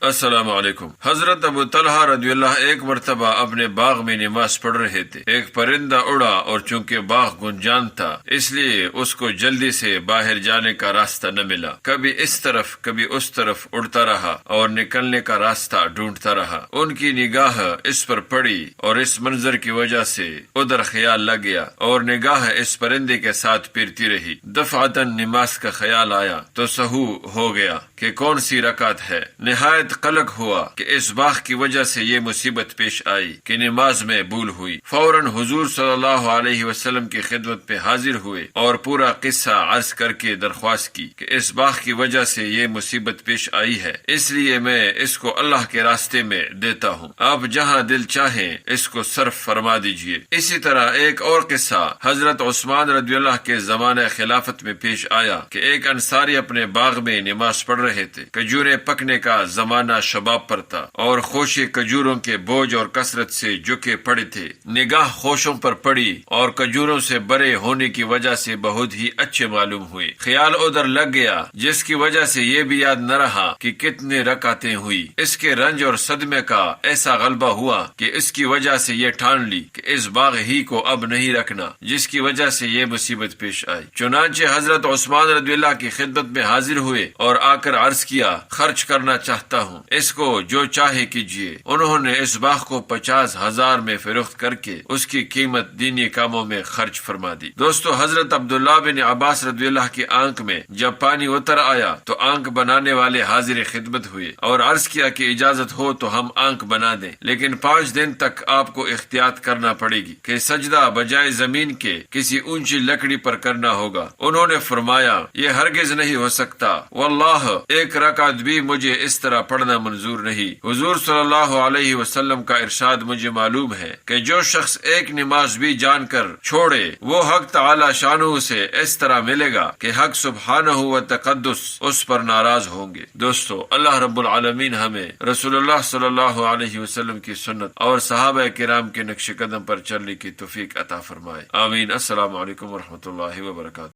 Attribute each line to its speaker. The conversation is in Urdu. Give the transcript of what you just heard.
Speaker 1: السلام علیکم۔ حضرت ابو طلحہ رضی اللہ ایک مرتبہ اپنے باغ میں نماز پڑھ رہے تھے۔ ایک پرندہ اڑا اور چونکہ باغ گنجان تھا اس لیے اس کو جلدی سے باہر جانے کا راستہ نہ ملا۔ کبھی اس طرف کبھی اس طرف اڑتا رہا اور نکلنے کا راستہ ڈھونڈتا رہا۔ ان کی نگاہ اس پر پڑی اور اس منظر کی وجہ سے ادھر خیال لگ گیا اور نگاہ اس پرندے کے ساتھ پھرتی رہی۔ دفعتاً نماز کا خیال آیا تو سہو ہو گیا کہ کون سی رکعت ہے۔ نہایت قلق ہوا کہ اس باغ کی وجہ سے یہ مصیبت پیش آئی کہ نماز میں بھول ہوئی۔ فوراً حضور صلی اللہ علیہ وسلم کی خدمت پہ حاضر ہوئے اور پورا قصہ عرض کر کے درخواست کی کہ اس باغ کی وجہ سے یہ مصیبت پیش آئی ہے، اس لیے میں اس کو اللہ کے راستے میں دیتا ہوں، آپ جہاں دل چاہیں اس کو صرف فرما دیجئے۔ اسی طرح ایک اور قصہ حضرت عثمان رضی اللہ کے زمانہ خلافت میں پیش آیا کہ ایک انصاری اپنے باغ میں نماز پڑھ رہے تھے۔ کھجوریں پکنے کا زمانہ شباب پر تھا اور خوشے کھجوروں کے بوجھ اور کثرت سے جھکے پڑے تھے۔ نگاہ خوشوں پر پڑی اور کھجوروں سے بڑے ہونے کی وجہ سے بہت ہی اچھے معلوم ہوئے۔ خیال ادھر لگ گیا جس کی وجہ سے یہ بھی یاد نہ رہا کہ کتنے رکعتیں ہوئی۔ اس کے رنج اور صدمے کا ایسا غلبہ ہوا کہ اس کی وجہ سے یہ ٹھان لی کہ اس باغ ہی کو اب نہیں رکھنا جس کی وجہ سے یہ مصیبت پیش آئی۔ چنانچہ حضرت عثمان رضی اللہ کی خدمت میں حاضر ہوئے اور آ کر عرض کیا، خرچ کرنا چاہتا ہوں، اس کو جو چاہے کیجیے۔ انہوں نے اس باغ کو 50,000 میں فروخت کر کے اس کی قیمت دینی کاموں میں خرچ فرما دی۔ دوستو، حضرت عبداللہ بن عباس رضی اللہ کی آنکھ میں جب پانی اتر آیا تو آنکھ بنانے والے حاضر خدمت ہوئے اور عرض کیا کہ اجازت ہو تو ہم آنکھ بنا دیں، لیکن 5 دن تک آپ کو احتیاط کرنا پڑے گی کہ سجدہ بجائے زمین کے کسی اونچی لکڑی پر کرنا ہوگا۔ انہوں نے فرمایا، یہ ہرگز نہیں ہو سکتا، واللہ ایک رکعت بھی مجھے اس طرح پڑھنا منظور نہیں۔ حضور صلی اللہ علیہ وسلم کا ارشاد مجھے معلوم ہے کہ جو شخص ایک نماز بھی جان کر چھوڑے وہ حق تعالی شانہ سے اس طرح ملے گا کہ حق سبحانہ و تقدس اس پر ناراض ہوں گے۔ دوستو، اللہ رب العالمین ہمیں رسول اللہ صلی اللہ علیہ وسلم کی سنت اور صحابہ کرام کے نقش قدم پر چلنے کی توفیق عطا فرمائے، آمین۔ السلام علیکم ورحمۃ اللہ وبرکاتہ۔